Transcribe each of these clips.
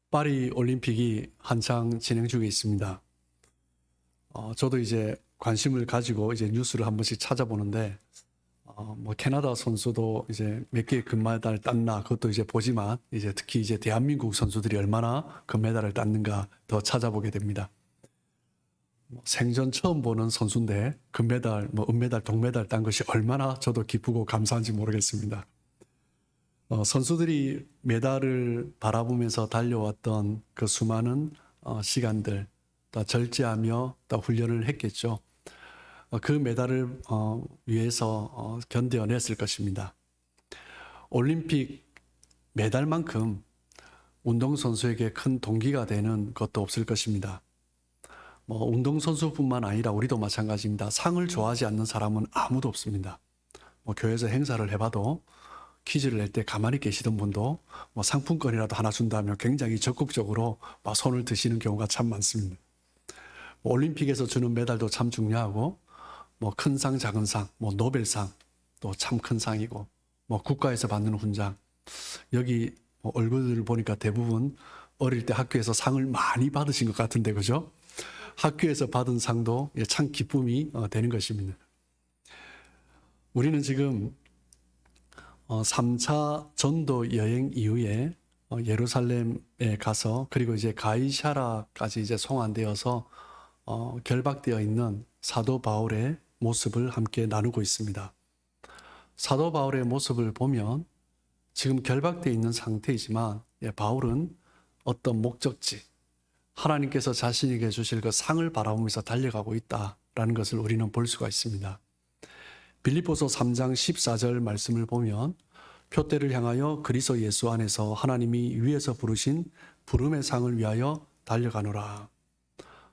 파리 올림픽이 한창 진행 중에 있습니다. 저도 이제 관심을 가지고 이제 뉴스를 한 번씩 찾아보는데, 뭐 캐나다 선수도 이제 몇 개의 금메달 땄나 그것도 이제 보지만, 이제 특히 이제 대한민국 선수들이 얼마나 금메달을 땄는가 더 찾아보게 됩니다. 생전 처음 보는 선수인데 금메달, 뭐 은메달, 동메달 딴 것이 얼마나 저도 기쁘고 감사한지 모르겠습니다. 선수들이 메달을 바라보면서 달려왔던 그 수많은 시간들, 또 절제하며 또 훈련을 했겠죠. 그 메달을 위해서 견뎌냈을 것입니다. 올림픽 메달만큼 운동선수에게 큰 동기가 되는 것도 없을 것입니다. 뭐 운동선수뿐만 아니라 우리도 마찬가지입니다. 상을 좋아하지 않는 사람은 아무도 없습니다. 뭐 교회에서 행사를 해봐도 퀴즈를 낼 때 가만히 계시던 분도 뭐 상품권이라도 하나 준다면 굉장히 적극적으로 막 손을 드시는 경우가 참 많습니다. 뭐 올림픽에서 주는 메달도 참 중요하고, 뭐 큰 상, 작은 상, 뭐 노벨상 또 참 큰 상이고, 뭐 국가에서 받는 훈장, 여기 뭐 얼굴을 보니까 대부분 어릴 때 학교에서 상을 많이 받으신 것 같은데, 그죠? 학교에서 받은 상도 참 기쁨이 되는 것입니다. 우리는 지금 3차 전도 여행 이후에 예루살렘에 가서, 그리고 이제 가이사라까지 이제 송환되어서 결박되어 있는 사도 바울의 모습을 함께 나누고 있습니다. 사도 바울의 모습을 보면 지금 결박되어 있는 상태이지만, 바울은 어떤 목적지, 하나님께서 자신에게 주실 그 상을 바라보면서 달려가고 있다라는 것을 우리는 볼 수가 있습니다. 빌립보서 3장 14절 말씀을 보면, 표대를 향하여 그리스도 예수 안에서 하나님이 위에서 부르신 부름의 상을 위하여 달려가노라.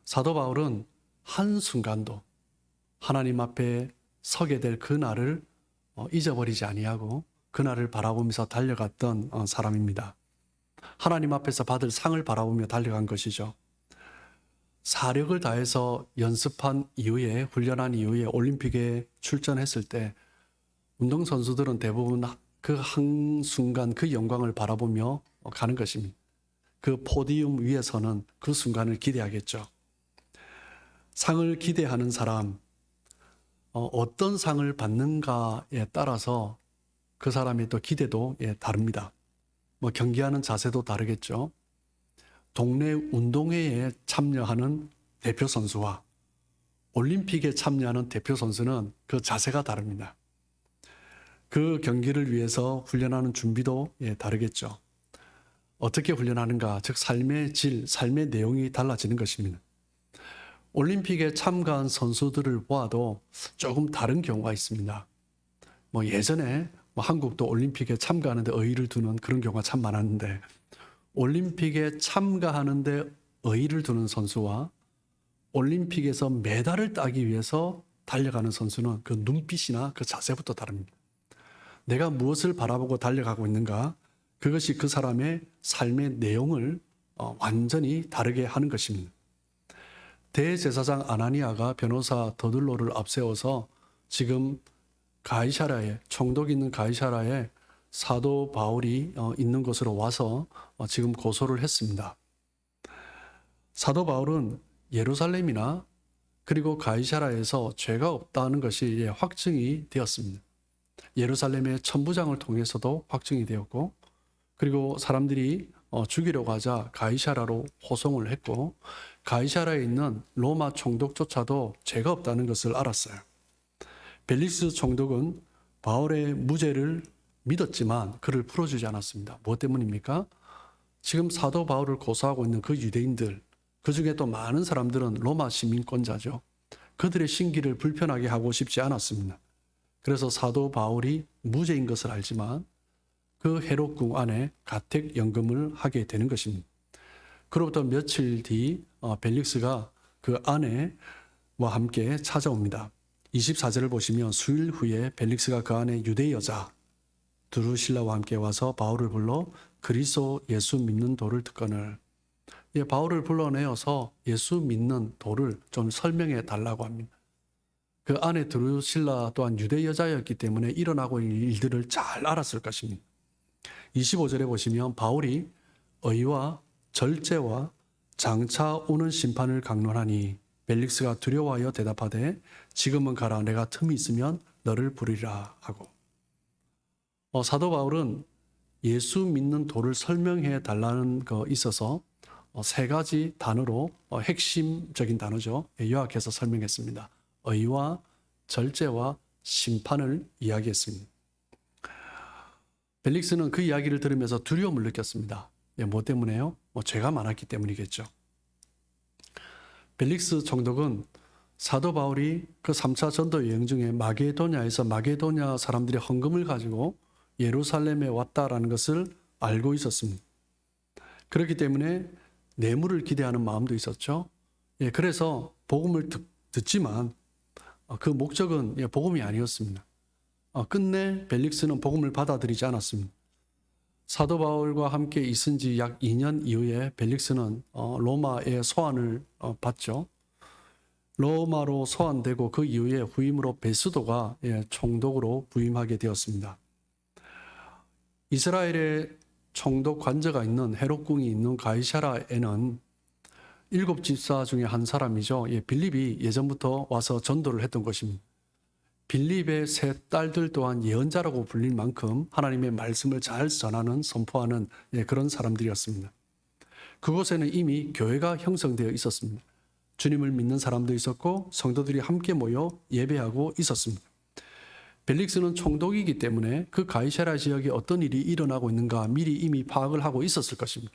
사도 바울은 한순간도 하나님 앞에 서게 될 그날을 잊어버리지 아니하고 그날을 바라보면서 달려갔던 사람입니다. 하나님 앞에서 받을 상을 바라보며 달려간 것이죠. 사력을 다해서 연습한 이후에, 훈련한 이후에 올림픽에 출전했을 때 운동선수들은 대부분 그 한순간 그 영광을 바라보며 가는 것입니다. 그 포디움 위에서는 그 순간을 기대하겠죠. 상을 기대하는 사람, 어떤 상을 받는가에 따라서 그 사람의 또 기대도 다릅니다. 뭐 경기하는 자세도 다르겠죠. 동네 운동회에 참여하는 대표 선수와 올림픽에 참여하는 대표 선수는 그 자세가 다릅니다. 그 경기를 위해서 훈련하는 준비도 다르겠죠. 어떻게 훈련하는가, 즉 삶의 질, 삶의 내용이 달라지는 것입니다. 올림픽에 참가한 선수들을 보아도 조금 다른 경우가 있습니다. 뭐 예전에 한국도 올림픽에 참가하는데 의의를 두는 그런 경우가 참 많았는데, 올림픽에 참가하는데 의의를 두는 선수와 올림픽에서 메달을 따기 위해서 달려가는 선수는 그 눈빛이나 그 자세부터 다릅니다. 내가 무엇을 바라보고 달려가고 있는가, 그것이 그 사람의 삶의 내용을 완전히 다르게 하는 것입니다. 대제사장 아나니아가 변호사 더둘로를 앞세워서 지금 가이사라에, 총독이 있는 가이사라에 사도 바울이 있는 곳으로 와서 지금 고소를 했습니다. 사도 바울은 예루살렘이나 그리고 가이사라에서 죄가 없다는 것이 확증이 되었습니다. 예루살렘의 천부장을 통해서도 확증이 되었고, 그리고 사람들이 죽이려고 하자 가이사라로 호송을 했고, 가이사라에 있는 로마 총독조차도 죄가 없다는 것을 알았어요. 벨릭스 총독은 바울의 무죄를 믿었지만 그를 풀어주지 않았습니다. 무엇 때문입니까? 지금 사도 바울을 고소하고 있는 그 유대인들, 그 중에 또 많은 사람들은 로마 시민권자죠. 그들의 신기를 불편하게 하고 싶지 않았습니다. 그래서 사도 바울이 무죄인 것을 알지만 그 헤롯궁 안에 가택연금을 하게 되는 것입니다. 그로부터 며칠 뒤 벨릭스가 그 아내와 함께 찾아옵니다. 24절을 보시면, 수일 후에 벨릭스가 그 안에 유대 여자 드루실라와 함께 와서 바울을 불러 그리스도 예수 믿는 도를 듣거늘. 바울을 불러내어서 예수 믿는 도를 좀 설명해 달라고 합니다. 그 아내 드루실라 또한 유대 여자였기 때문에 일어나고 있는 일들을 잘 알았을 것입니다. 25절에 보시면 바울이 의와 절제와 장차 오는 심판을 강론하니 벨릭스가 두려워하여 대답하되 지금은 가라 내가 틈이 있으면 너를 부르리라 하고 사도 바울은 예수 믿는 도를 설명해 달라는 거 있어서 세 가지 단어로 핵심적인 단어죠. 요약해서 설명했습니다. 의와 절제와 심판을 이야기했습니다. 벨릭스는 그 이야기를 들으면서 두려움을 느꼈습니다. 뭐 때문에요? 죄가 많았기 때문이겠죠. 벨릭스 총독은 사도 바울이 그 3차 전도 여행 중에 마게도냐에서 마게도냐 사람들의 헌금을 가지고 예루살렘에 왔다라는 것을 알고 있었습니다. 그렇기 때문에 뇌물을 기대하는 마음도 있었죠. 그래서 복음을 듣지만 그 목적은 복음이 아니었습니다. 끝내 벨릭스는 복음을 받아들이지 않았습니다. 사도 바울과 함께 있은 지 약 2년 이후에 벨릭스는 로마의 소환을 받죠. 로마로 소환되고 그 이후에 후임으로 베스도가 총독으로 부임하게 되었습니다. 이스라엘의 총독 관저가 있는 헤롯궁이 있는 가이사라에는 7집사 중에 한 사람이죠. 빌립이 예전부터 와서 전도를 했던 것입니다. 빌립의 세 딸들 또한 예언자라고 불릴 만큼 하나님의 말씀을 잘 전하는 선포하는 그런 사람들이었습니다. 그곳에는 이미 교회가 형성되어 있었습니다. 주님을 믿는 사람도 있었고 성도들이 함께 모여 예배하고 있었습니다. 벨릭스는 총독이기 때문에 그 가이사랴 지역에 어떤 일이 일어나고 있는가 미리 이미 파악을 하고 있었을 것입니다.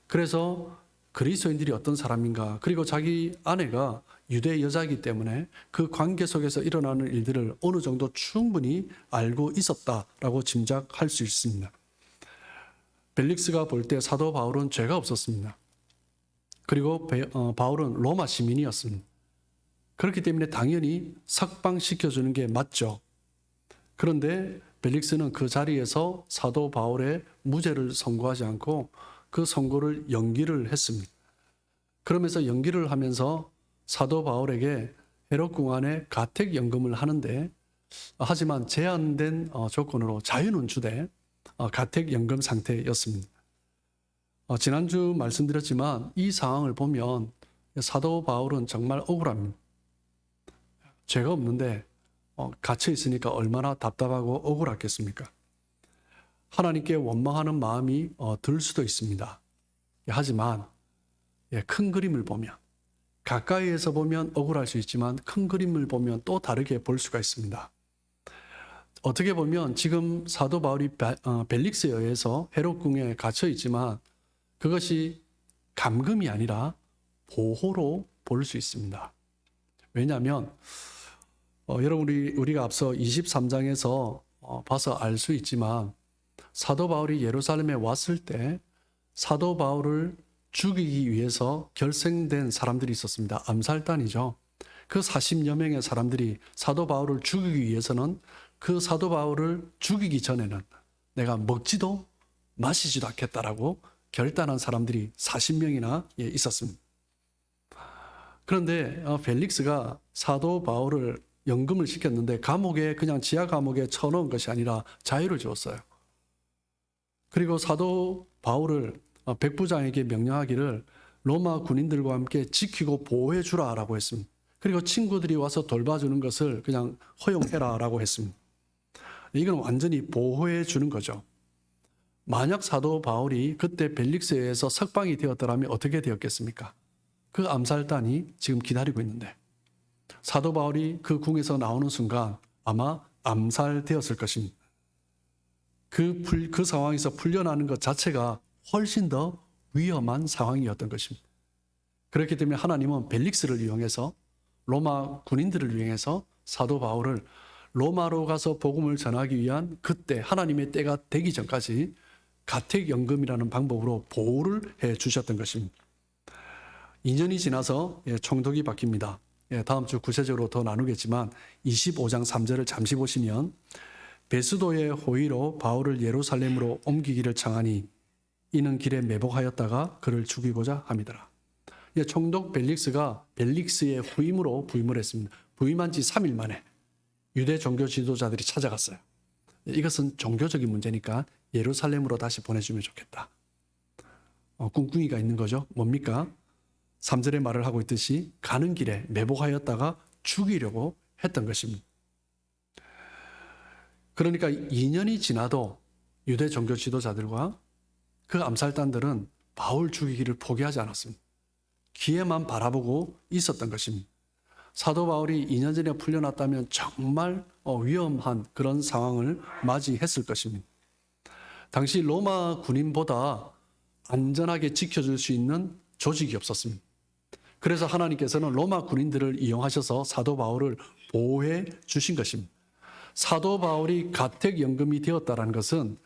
그래서 그리스도인들이 어떤 사람인가, 그리고 자기 아내가 유대 여자이기 때문에 그 관계 속에서 일어나는 일들을 어느 정도 충분히 알고 있었다라고 짐작할 수 있습니다. 벨릭스가 볼 때 사도 바울은 죄가 없었습니다. 그리고 바울은 로마 시민이었습니다. 그렇기 때문에 당연히 석방시켜주는 게 맞죠. 그런데 벨릭스는 그 자리에서 사도 바울의 무죄를 선고하지 않고 그 선고를 연기를 했습니다. 그러면서 연기를 하면서 사도 바울에게 헤롯궁 안에 가택연금을 하는데, 하지만 제한된 조건으로 자유는 주되 가택연금 상태였습니다. 지난주 말씀드렸지만 이 상황을 보면 사도 바울은 정말 억울합니다. 죄가 없는데 갇혀 있으니까 얼마나 답답하고 억울하겠습니까? 하나님께 원망하는 마음이 들 수도 있습니다. 하지만 큰 그림을 보면, 가까이에서 보면 억울할 수 있지만 큰 그림을 보면 또 다르게 볼 수가 있습니다. 어떻게 보면 지금 사도 바울이 벨릭스에 의해서 헤롯궁에 갇혀 있지만 그것이 감금이 아니라 보호로 볼 수 있습니다. 왜냐하면 여러분 우리가 앞서 23장에서 봐서 알 수 있지만 사도 바울이 예루살렘에 왔을 때 사도 바울을 죽이기 위해서 결성된 사람들이 있었습니다. 암살단이죠. 그 40여 명의 사람들이 사도 바울을 죽이기 위해서는 그 사도 바울을 죽이기 전에는 내가 먹지도 마시지도 않겠다라고 결단한 사람들이 40명이나 있었습니다. 그런데 벨릭스가 사도 바울을 연금을 시켰는데 감옥에, 그냥 지하 감옥에 쳐넣은 것이 아니라 자유를 주었어요. 그리고 사도 바울을 백부장에게 명령하기를 로마 군인들과 함께 지키고 보호해 주라라고 했습니다. 그리고 친구들이 와서 돌봐주는 것을 그냥 허용해라라고 했습니다. 이건 완전히 보호해 주는 거죠. 만약 사도 바울이 그때 벨릭스에 의해서 석방이 되었더라면 어떻게 되었겠습니까? 그 암살단이 지금 기다리고 있는데 사도 바울이 그 궁에서 나오는 순간 아마 암살되었을 것입니다. 그 상황에서 풀려나는 것 자체가 훨씬 더 위험한 상황이었던 것입니다. 그렇기 때문에 하나님은 벨릭스를 이용해서, 로마 군인들을 이용해서 사도 바울을 로마로 가서 복음을 전하기 위한 그때 하나님의 때가 되기 전까지 가택연금이라는 방법으로 보호를 해 주셨던 것입니다. 2년이 지나서 총독이 바뀝니다. 다음 주 구체적으로 더 나누겠지만 25장 3절을 잠시 보시면 베스도의 호의로 바울을 예루살렘으로 옮기기를 청하니 이는 길에 매복하였다가 그를 죽이고자 함이더라. 총독 벨릭스가 벨릭스의 후임으로 부임을 했습니다. 부임한 지 3일 만에 유대 종교 지도자들이 찾아갔어요. 이것은 종교적인 문제니까 예루살렘으로 다시 보내주면 좋겠다. 꿍꿍이가 있는 거죠. 뭡니까? 3절의 말을 하고 있듯이 가는 길에 매복하였다가 죽이려고 했던 것입니다. 그러니까 2년이 지나도 유대 종교 지도자들과 그 암살단들은 바울 죽이기를 포기하지 않았습니다. 기회만 바라보고 있었던 것입니다. 사도 바울이 2년 전에 풀려났다면 정말 위험한 그런 상황을 맞이했을 것입니다. 당시 로마 군인보다 안전하게 지켜줄 수 있는 조직이 없었습니다. 그래서 하나님께서는 로마 군인들을 이용하셔서 사도 바울을 보호해 주신 것입니다. 사도 바울이 가택연금이 되었다는 것은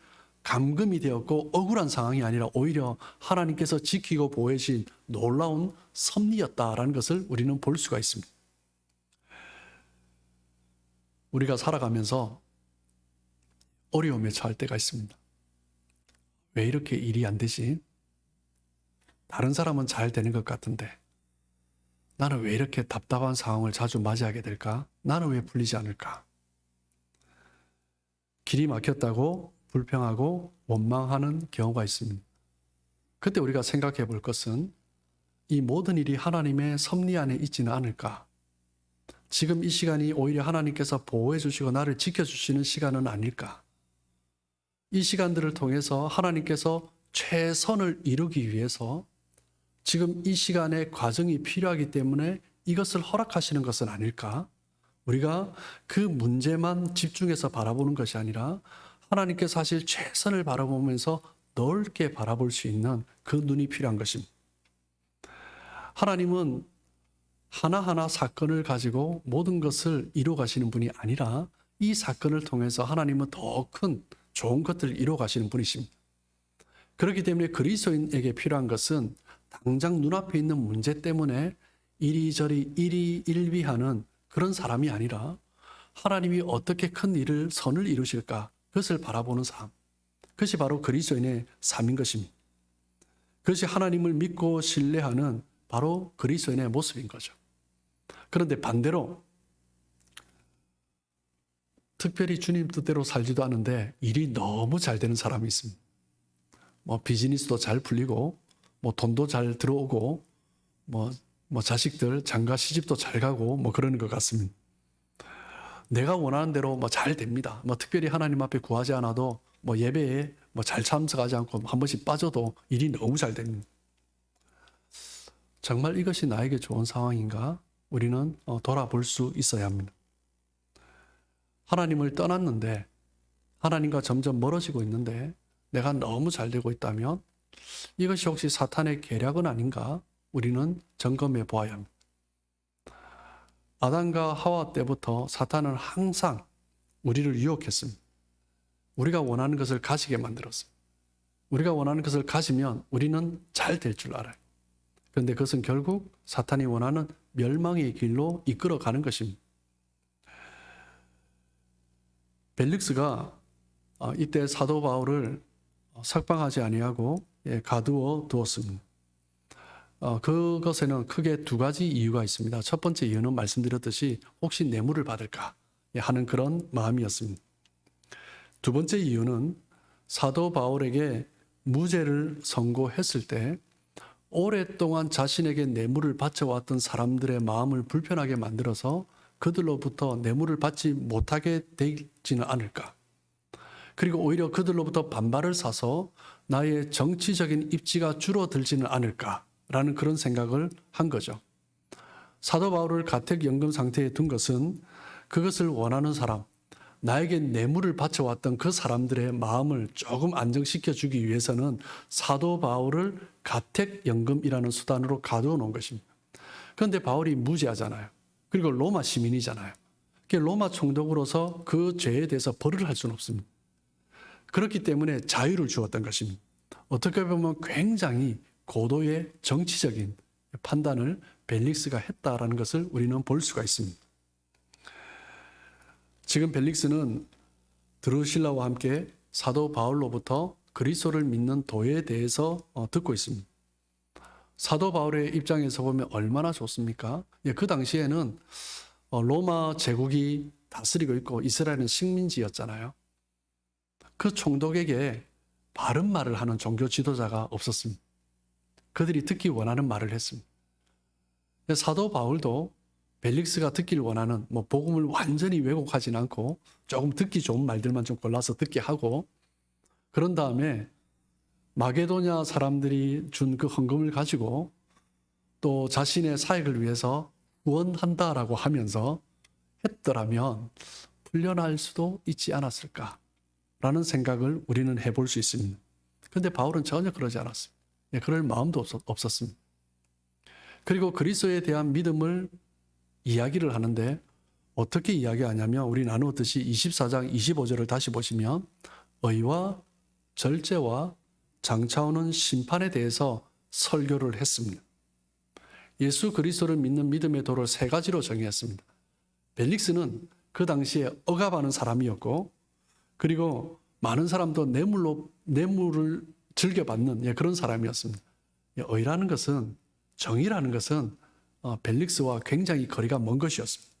감금이 되었고 억울한 상황이 아니라 오히려 하나님께서 지키고 보호해 주신 놀라운 섭리였다라는 것을 우리는 볼 수가 있습니다. 우리가 살아가면서 어려움에 처할 때가 있습니다. 왜 이렇게 일이 안 되지? 다른 사람은 잘 되는 것 같은데 나는 왜 이렇게 답답한 상황을 자주 맞이하게 될까? 나는 왜 풀리지 않을까? 길이 막혔다고 불평하고 원망하는 경우가 있습니다. 그때 우리가 생각해 볼 것은 이 모든 일이 하나님의 섭리 안에 있지는 않을까? 지금 이 시간이 오히려 하나님께서 보호해 주시고 나를 지켜주시는 시간은 아닐까? 이 시간들을 통해서 하나님께서 최선을 이루기 위해서 지금 이 시간에 과정이 필요하기 때문에 이것을 허락하시는 것은 아닐까? 우리가 그 문제만 집중해서 바라보는 것이 아니라 하나님께서 사실 최선을 바라보면서 넓게 바라볼 수 있는 그 눈이 필요한 것입니다. 하나님은 하나하나 사건을 가지고 모든 것을 이루어 가시는 분이 아니라 이 사건을 통해서 하나님은 더 큰 좋은 것들을 이루어 가시는 분이십니다. 그렇기 때문에 그리스도인에게 필요한 것은 당장 눈앞에 있는 문제 때문에 이리저리 일희일비하는 그런 사람이 아니라 하나님이 어떻게 큰 일을 선을 이루실까 그것을 바라보는 삶. 그것이 바로 그리스도인의 삶인 것입니다. 그것이 하나님을 믿고 신뢰하는 바로 그리스도인의 모습인 거죠. 그런데 반대로 특별히 주님 뜻대로 살지도 않은데 일이 너무 잘 되는 사람이 있습니다. 비즈니스도 잘 풀리고 돈도 잘 들어오고 자식들 장가 시집도 잘 가고 그러는 것 같습니다. 내가 원하는 대로 잘 됩니다. 특별히 하나님 앞에 구하지 않아도 예배에 잘 참석하지 않고 한 번씩 빠져도 일이 너무 잘 됩니다. 정말 이것이 나에게 좋은 상황인가? 우리는 돌아볼 수 있어야 합니다. 하나님을 떠났는데 하나님과 점점 멀어지고 있는데 내가 너무 잘 되고 있다면 이것이 혹시 사탄의 계략은 아닌가? 우리는 점검해 보아야 합니다. 아담과 하와 때부터 사탄은 항상 우리를 유혹했습니다. 우리가 원하는 것을 가지게 만들었습니다. 우리가 원하는 것을 가지면 우리는 잘 될 줄 알아요. 그런데 그것은 결국 사탄이 원하는 멸망의 길로 이끌어가는 것입니다. 벨릭스가 이때 사도 바울을 석방하지 아니하고 가두어 두었습니다. 그것에는 크게 두 가지 이유가 있습니다. 첫 번째 이유는 말씀드렸듯이 혹시 뇌물을 받을까 하는 그런 마음이었습니다. 두 번째 이유는 사도 바울에게 무죄를 선고했을 때 오랫동안 자신에게 뇌물을 바쳐왔던 사람들의 마음을 불편하게 만들어서 그들로부터 뇌물을 받지 못하게 되지는 않을까. 그리고 오히려 그들로부터 반발을 사서 나의 정치적인 입지가 줄어들지는 않을까라는 그런 생각을 한 거죠. 사도 바울을 가택연금 상태에 둔 것은 그것을 원하는 사람, 나에게 뇌물을 바쳐왔던 그 사람들의 마음을 조금 안정시켜 주기 위해서는 사도 바울을 가택연금이라는 수단으로 가두어 놓은 것입니다. 그런데 바울이 무죄하잖아요. 그리고 로마 시민이잖아요. 로마 총독으로서 그 죄에 대해서 벌을 할 수는 없습니다. 그렇기 때문에 자유를 주었던 것입니다. 어떻게 보면 굉장히 고도의 정치적인 판단을 벨릭스가 했다라는 것을 우리는 볼 수가 있습니다. 지금 벨릭스는 드루실라와 함께 사도 바울로부터 그리스도를 믿는 도에 대해서 듣고 있습니다. 사도 바울의 입장에서 보면 얼마나 좋습니까? 그 당시에는 로마 제국이 다스리고 있고 이스라엘은 식민지였잖아요. 그 총독에게 바른 말을 하는 종교 지도자가 없었습니다. 그들이 듣기 원하는 말을 했습니다. 사도 바울도 벨릭스가 듣기를 원하는 복음을 완전히 왜곡하지는 않고 조금 듣기 좋은 말들만 좀 골라서 듣게 하고, 그런 다음에 마게도냐 사람들이 준 그 헌금을 가지고 또 자신의 사역을 위해서 후원한다라고 하면서 했더라면 풀려날 수도 있지 않았을까라는 생각을 우리는 해볼 수 있습니다. 그런데 바울은 전혀 그러지 않았습니다. 그럴 마음도 없었습니다. 그리고 그리스도에 대한 믿음을 이야기를 하는데 어떻게 이야기하냐면, 우리 나누었듯이 24장 25절을 다시 보시면 의와 절제와 장차오는 심판에 대해서 설교를 했습니다. 예수 그리스도를 믿는 믿음의 도를 세 가지로 정의했습니다. 벨릭스는 그 당시에 억압하는 사람이었고, 그리고 많은 사람도 뇌물을 즐겨받는 그런 사람이었습니다. 의라는 것은, 정의라는 것은 벨릭스와 굉장히 거리가 먼 것이었습니다.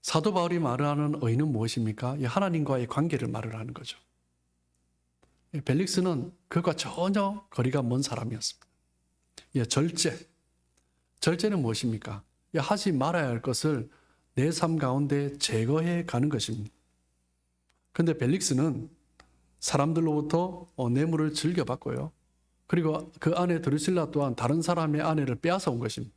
사도 바울이 말하는 의는 무엇입니까? 하나님과의 관계를 말을 하는 거죠. 벨릭스는 그것과 전혀 거리가 먼 사람이었습니다. 절제는 무엇입니까? 하지 말아야 할 것을 내 삶 가운데 제거해 가는 것입니다. 그런데 벨릭스는 사람들로부터 뇌물을 즐겨받고요. 그리고 그 아내 드루실라 또한 다른 사람의 아내를 빼앗아 온 것입니다.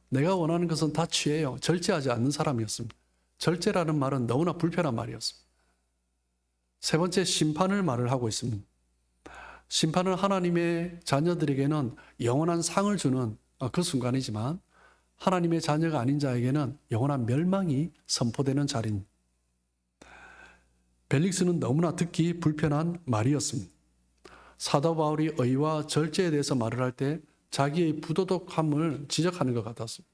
내가 원하는 것은 다 취해요. 절제하지 않는 사람이었습니다. 절제라는 말은 너무나 불편한 말이었습니다. 세 번째, 심판을 말을 하고 있습니다. 심판은 하나님의 자녀들에게는 영원한 상을 주는 그 순간이지만, 하나님의 자녀가 아닌 자에게는 영원한 멸망이 선포되는 자리입니다. 벨릭스는 너무나 듣기 불편한 말이었습니다. 사도 바울이 의와 절제에 대해서 말을 할 때 자기의 부도덕함을 지적하는 것 같았습니다.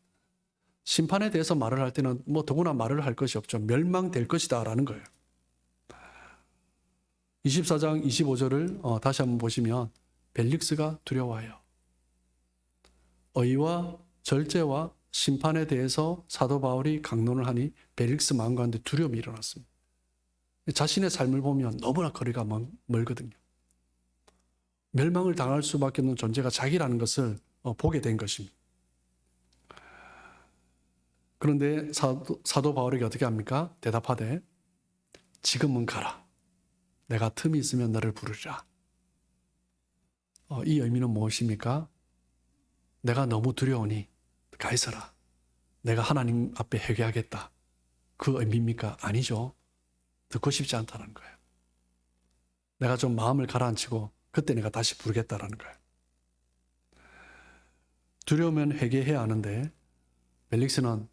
심판에 대해서 말을 할 때는 더구나 말을 할 것이 없죠. 멸망될 것이다 라는 거예요. 24장 25절을 다시 한번 보시면 벨릭스가 두려워해요. 의와 절제와 심판에 대해서 사도 바울이 강론을 하니 벨릭스 마음 가운데 두려움이 일어났습니다. 자신의 삶을 보면 너무나 거리가 멀거든요. 멸망을 당할 수밖에 없는 존재가 자기라는 것을 보게 된 것입니다. 그런데 사도 바울에게 어떻게 합니까? 대답하되 지금은 가라. 내가 틈이 있으면 너를 부르리라. 이 의미는 무엇입니까? 내가 너무 두려우니 가 있어라. 내가 하나님 앞에 회개하겠다. 그 의미입니까? 아니죠. 듣고 싶지 않다는 거예요. 내가 좀 마음을 가라앉히고 그때 내가 다시 부르겠다라는 거예요. 두려우면 회개해야 하는데 벨릭스는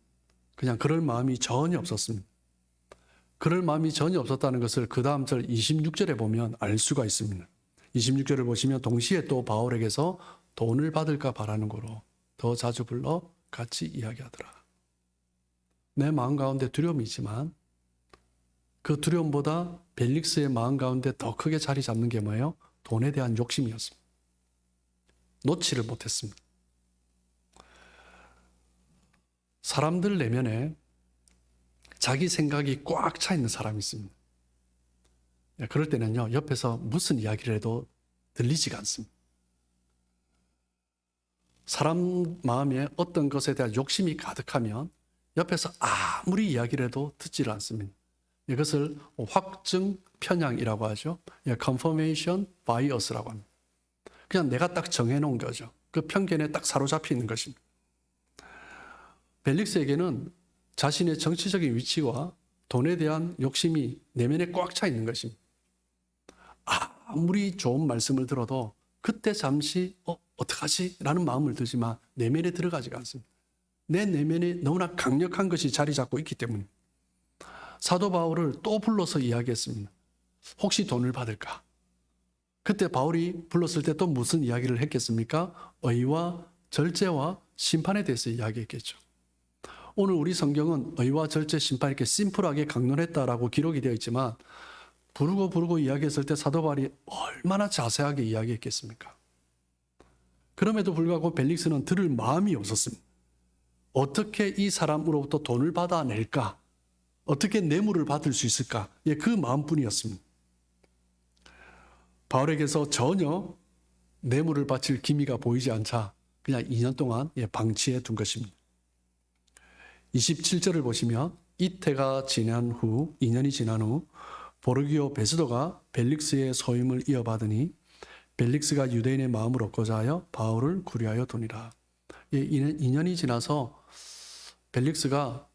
그냥 그럴 마음이 전혀 없었습니다. 그럴 마음이 전혀 없었다는 것을 그 다음 절 26절에 보면 알 수가 있습니다. 26절을 보시면 동시에 또 바울에게서 돈을 받을까 바라는 거로 더 자주 불러 같이 이야기하더라. 내 마음 가운데 두려움이 있지만 그 두려움보다 벨릭스의 마음 가운데 더 크게 자리 잡는 게 뭐예요? 돈에 대한 욕심이었습니다. 놓지를 못했습니다. 사람들 내면에 자기 생각이 꽉 차 있는 사람이 있습니다. 그럴 때는요, 옆에서 무슨 이야기를 해도 들리지가 않습니다. 사람 마음에 어떤 것에 대한 욕심이 가득하면 옆에서 아무리 이야기를 해도 듣지를 않습니다. 이것을 확증 편향이라고 하죠. confirmation bias라고 합니다. 그냥 내가 딱 정해놓은 거죠. 그 편견에 딱 사로잡혀 있는 것입니다. 벨릭스에게는 자신의 정치적인 위치와 돈에 대한 욕심이 내면에 꽉 차 있는 것입니다. 아무리 좋은 말씀을 들어도 그때 잠시 어떡하지? 라는 마음을 들지만 내면에 들어가지가 않습니다. 내 내면에 너무나 강력한 것이 자리 잡고 있기 때문에 사도 바울을 또 불러서 이야기했습니다. 혹시 돈을 받을까? 그때 바울이 불렀을 때 또 무슨 이야기를 했겠습니까? 의와 절제와 심판에 대해서 이야기했겠죠. 오늘 우리 성경은 의와 절제, 심판 이렇게 심플하게 강론했다라고 기록이 되어 있지만 부르고 이야기했을 때 사도 바울이 얼마나 자세하게 이야기했겠습니까? 그럼에도 불구하고 벨릭스는 들을 마음이 없었습니다. 어떻게 이 사람으로부터 돈을 받아낼까? 어떻게 뇌물을 받을 수 있을까? 그 마음뿐이었습니다. 바울에게서 전혀 뇌물을 바칠 기미가 보이지 않자 그냥 2년 동안 방치해 둔 것입니다. 27절을 보시면 이태가 지난 후 2년이 지난 후 보르기오 베스도가 벨릭스의 소임을 이어받으니 벨릭스가 유대인의 마음을 얻고자 하여 바울을 구류하여 두니라. 2년이 지나서 벨릭스가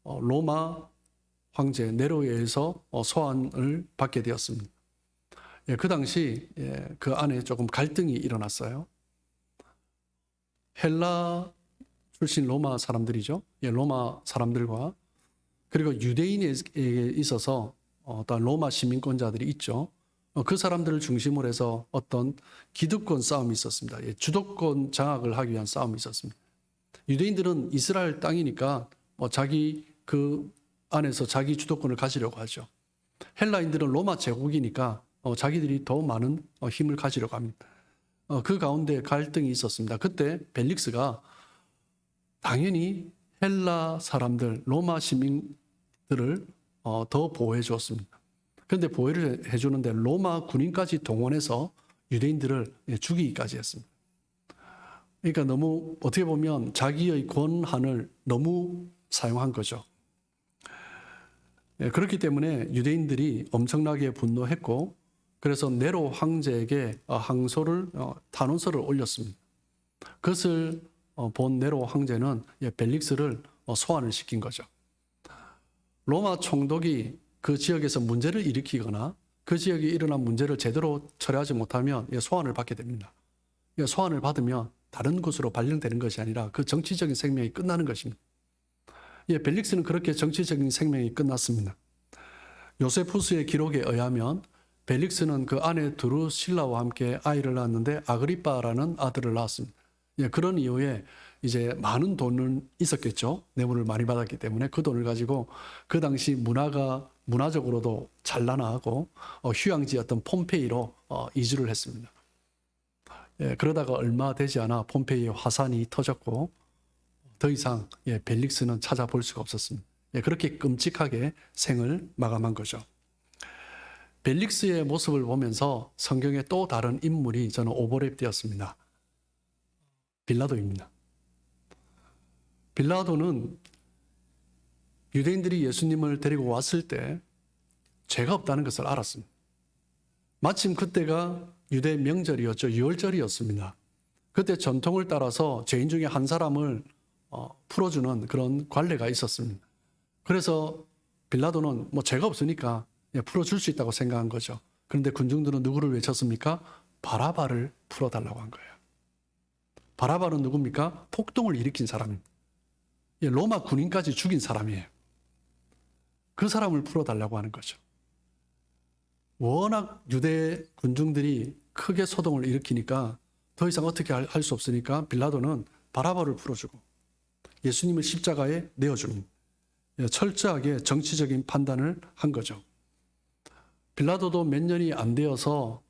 로마 황제 네로에 의해서 소환을 받게 되었습니다. 그 당시 그 안에 조금 갈등이 일어났어요. 헬라 출신 로마 사람들이죠. 로마 사람들과 그리고 유대인에게 있어서 어떤 로마 시민권자들이 있죠. 그 사람들을 중심으로 해서 어떤 기득권 싸움이 있었습니다. 주도권 장악을 하기 위한 싸움이 있었습니다. 유대인들은 이스라엘 땅이니까 자기 그 안에서 자기 주도권을 가지려고 하죠. 헬라인들은 로마 제국이니까 자기들이 더 많은 힘을 가지려고 합니다. 그 가운데 갈등이 있었습니다. 그때 벨릭스가 당연히 헬라 사람들, 로마 시민들을 더 보호해 주었습니다. 그런데 보호를 해주는데 로마 군인까지 동원해서 유대인들을 죽이기까지 했습니다. 그러니까 너무 어떻게 보면 자기의 권한을 너무 사용한 거죠. 그렇기 때문에 유대인들이 엄청나게 분노했고 그래서 네로 황제에게 탄원서를 올렸습니다. 그것을 본 네로 황제는 벨릭스를 소환을 시킨 거죠. 로마 총독이 그 지역에서 문제를 일으키거나 그 지역에 일어난 문제를 제대로 처리하지 못하면 소환을 받게 됩니다. 소환을 받으면 다른 곳으로 발령되는 것이 아니라 그 정치적인 생명이 끝나는 것입니다. 벨릭스는 그렇게 정치적인 생명이 끝났습니다. 요세푸스의 기록에 의하면 벨릭스는 그 아내 드루실라와 함께 아이를 낳았는데 아그리빠라는 아들을 낳았습니다. 그런 이후에 이제 많은 돈은 있었겠죠. 뇌물을 많이 받았기 때문에 그 돈을 가지고 그 당시 문화적으로도 찬란하고 휴양지였던 폼페이로 이주를 했습니다. 그러다가 얼마 되지 않아 폼페이의 화산이 터졌고 더 이상 벨릭스는 찾아볼 수가 없었습니다. 그렇게 끔찍하게 생을 마감한 거죠. 벨릭스의 모습을 보면서 성경에 또 다른 인물이 저는 오버랩되었습니다. 빌라도입니다. 빌라도는 유대인들이 예수님을 데리고 왔을 때 죄가 없다는 것을 알았습니다. 마침 그때가 유대 명절이었죠. 유월절이었습니다. 그때 전통을 따라서 죄인 중에 한 사람을 풀어주는 그런 관례가 있었습니다. 그래서 빌라도는 죄가 없으니까 풀어줄 수 있다고 생각한 거죠. 그런데 군중들은 누구를 외쳤습니까? 바라바를 풀어달라고 한 거예요. 바라바는 누굽니까? 폭동을 일으킨 사람입니다. 로마 군인까지 죽인 사람이에요. 그 사람을 풀어달라고 하는 거죠. 워낙 유대 군중들이 크게 소동을 일으키니까 더 이상 어떻게 할 수 없으니까 빌라도는 바라바를 풀어주고 예수님을 십자가에 내어주는 철저하게 정치적인 판단을 한 거죠. 빌라도도 몇 년이 안 되어서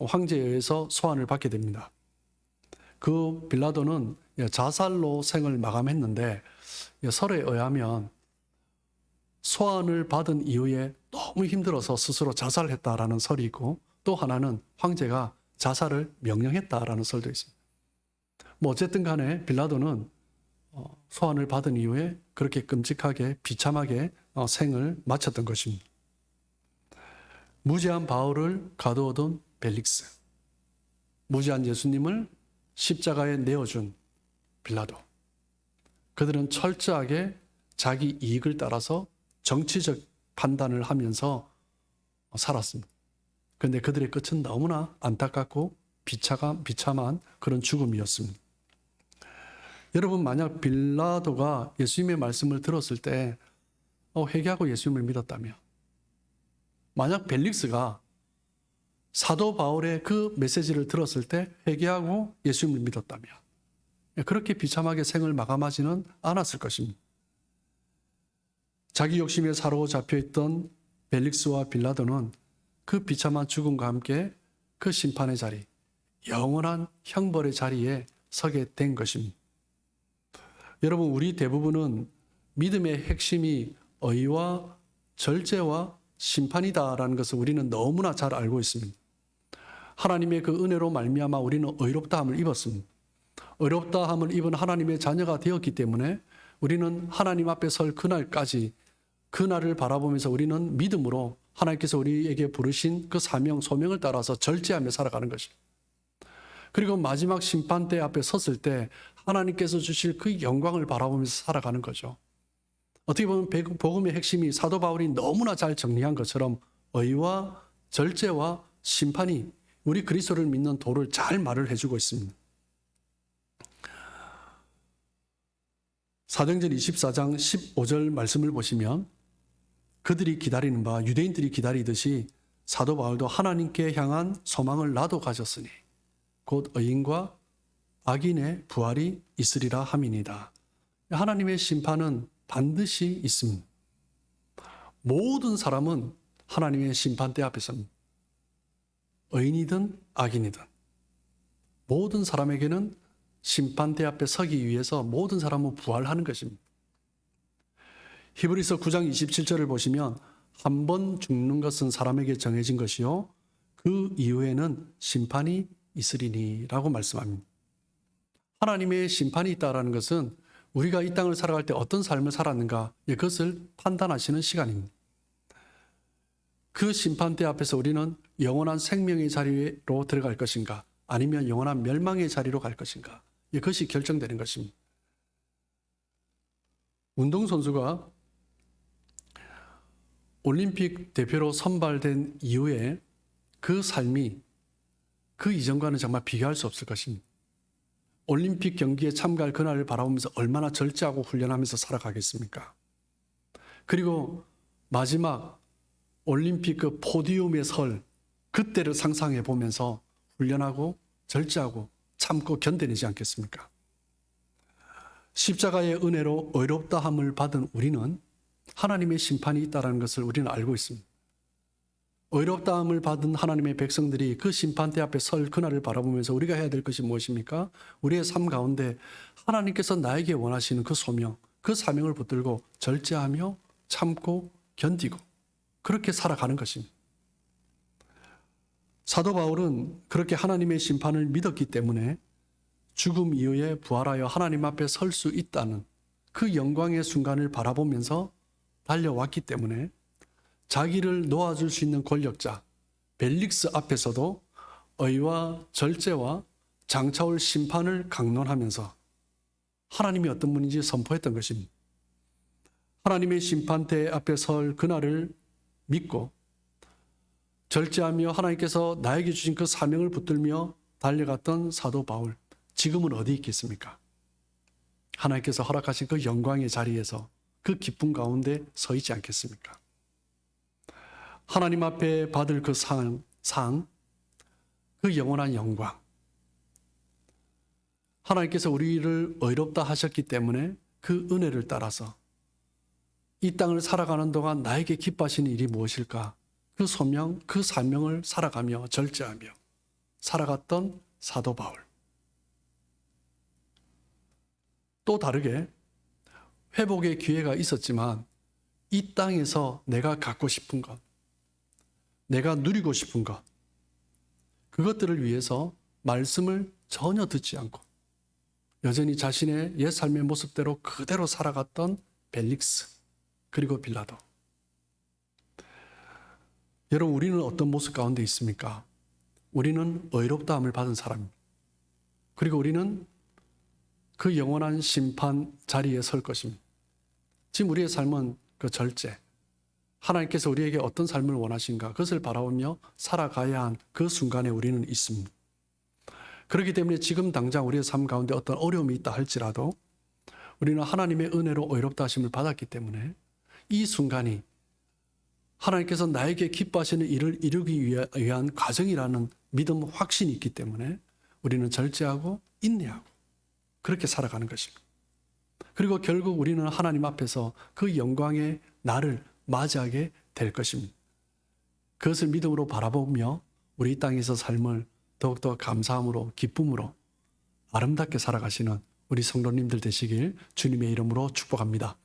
황제에 의해서 소환을 받게 됩니다. 그 빌라도는 자살로 생을 마감했는데 설에 의하면 소환을 받은 이후에 너무 힘들어서 스스로 자살했다라는 설이 있고 또 하나는 황제가 자살을 명령했다라는 설도 있습니다. 어쨌든 간에 빌라도는 소환을 받은 이후에 그렇게 끔찍하게 비참하게 생을 마쳤던 것입니다. 무죄한 바울을 가두어둔 벨릭스, 무죄한 예수님을 십자가에 내어준 빌라도, 그들은 철저하게 자기 이익을 따라서 정치적 판단을 하면서 살았습니다. 그런데 그들의 끝은 너무나 안타깝고 비참한 그런 죽음이었습니다. 여러분, 만약 빌라도가 예수님의 말씀을 들었을 때 회개하고 예수님을 믿었다면, 만약 벨릭스가 사도 바울의 그 메시지를 들었을 때 회개하고 예수님을 믿었다면 그렇게 비참하게 생을 마감하지는 않았을 것입니다. 자기 욕심에 사로잡혀 있던 벨릭스와 빌라도는 그 비참한 죽음과 함께 그 심판의 자리, 영원한 형벌의 자리에 서게 된 것입니다. 여러분, 우리 대부분은 믿음의 핵심이 의와 절제와 심판이다라는 것을 우리는 너무나 잘 알고 있습니다. 하나님의 그 은혜로 말미암아 우리는 의롭다함을 입었습니다. 의롭다함을 입은 하나님의 자녀가 되었기 때문에 우리는 하나님 앞에 설 그날까지, 그날을 바라보면서 우리는 믿음으로 하나님께서 우리에게 부르신 그 사명, 소명을 따라서 절제하며 살아가는 것입니다. 그리고 마지막 심판대 앞에 섰을 때 하나님께서 주실 그 영광을 바라보면서 살아가는 거죠. 어떻게 보면 복음의 핵심이 사도 바울이 너무나 잘 정리한 것처럼 의와 절제와 심판이 우리 그리스도를 믿는 도를 잘 말을 해주고 있습니다. 사도행전 24장 15절 말씀을 보시면 그들이 기다리는 바 유대인들이 기다리듯이 사도 바울도 하나님께 향한 소망을 나도 가졌으니 곧 의인과 악인의 부활이 있으리라 함이니이다. 하나님의 심판은 반드시 있습니다. 모든 사람은 하나님의 심판대 앞에 섭니다. 의인이든 악인이든 모든 사람에게는 심판대 앞에 서기 위해서 모든 사람은 부활하는 것입니다. 히브리서 9장 27절을 보시면 한 번 죽는 것은 사람에게 정해진 것이요 그 이후에는 심판이 있으리니 라고 말씀합니다. 하나님의 심판이 있다라는 것은 우리가 이 땅을 살아갈 때 어떤 삶을 살았는가 그것을 판단하시는 시간입니다. 그 심판대 앞에서 우리는 영원한 생명의 자리로 들어갈 것인가 아니면 영원한 멸망의 자리로 갈 것인가 이것이 결정되는 것입니다. 운동선수가 올림픽 대표로 선발된 이후에 그 삶이 그 이전과는 정말 비교할 수 없을 것입니다. 올림픽 경기에 참가할 그날을 바라보면서 얼마나 절제하고 훈련하면서 살아가겠습니까? 그리고 마지막 올림픽 그 포디움에 설 그때를 상상해 보면서 훈련하고 절제하고 참고 견뎌내지 않겠습니까? 십자가의 은혜로 의롭다함을 받은 우리는 하나님의 심판이 있다는 것을 우리는 알고 있습니다. 의롭다함을 받은 하나님의 백성들이 그 심판대 앞에 설 그날을 바라보면서 우리가 해야 될 것이 무엇입니까? 우리의 삶 가운데 하나님께서 나에게 원하시는 그 소명, 그 사명을 붙들고 절제하며 참고 견디고 그렇게 살아가는 것입니다. 사도 바울은 그렇게 하나님의 심판을 믿었기 때문에 죽음 이후에 부활하여 하나님 앞에 설 수 있다는 그 영광의 순간을 바라보면서 달려왔기 때문에 자기를 놓아줄 수 있는 권력자 벨릭스 앞에서도 의와 절제와 장차올 심판을 강론하면서 하나님이 어떤 분인지 선포했던 것입니다. 하나님의 심판대 앞에 설 그날을 믿고 절제하며 하나님께서 나에게 주신 그 사명을 붙들며 달려갔던 사도 바울, 지금은 어디 있겠습니까? 하나님께서 허락하신 그 영광의 자리에서 그 기쁨 가운데 서 있지 않겠습니까? 하나님 앞에 받을 그 상, 그 영원한 영광. 하나님께서 우리를 의롭다 하셨기 때문에 그 은혜를 따라서 이 땅을 살아가는 동안 나에게 기뻐하시는 일이 무엇일까? 그 소명, 그 사명을 살아가며 절제하며 살아갔던 사도 바울. 또 다르게 회복의 기회가 있었지만 이 땅에서 내가 갖고 싶은 것, 내가 누리고 싶은 것, 그것들을 위해서 말씀을 전혀 듣지 않고 여전히 자신의 옛 삶의 모습대로 그대로 살아갔던 벨릭스 그리고 빌라도. 여러분, 우리는 어떤 모습 가운데 있습니까? 우리는 의롭다함을 받은 사람입니다. 그리고 우리는 그 영원한 심판 자리에 설 것입니다. 지금 우리의 삶은 그 절제, 하나님께서 우리에게 어떤 삶을 원하신가 그것을 바라보며 살아가야 한 그 순간에 우리는 있습니다. 그렇기 때문에 지금 당장 우리의 삶 가운데 어떤 어려움이 있다 할지라도 우리는 하나님의 은혜로 의롭다 하심을 받았기 때문에 이 순간이 하나님께서 나에게 기뻐하시는 일을 이루기 위한 과정이라는 믿음 확신이 있기 때문에 우리는 절제하고 인내하고 그렇게 살아가는 것입니다. 그리고 결국 우리는 하나님 앞에서 그 영광의 날을 맞이하게 될 것입니다. 그것을 믿음으로 바라보며 우리 이 땅에서 삶을 더욱더 감사함으로 기쁨으로 아름답게 살아가시는 우리 성도님들 되시길 주님의 이름으로 축복합니다.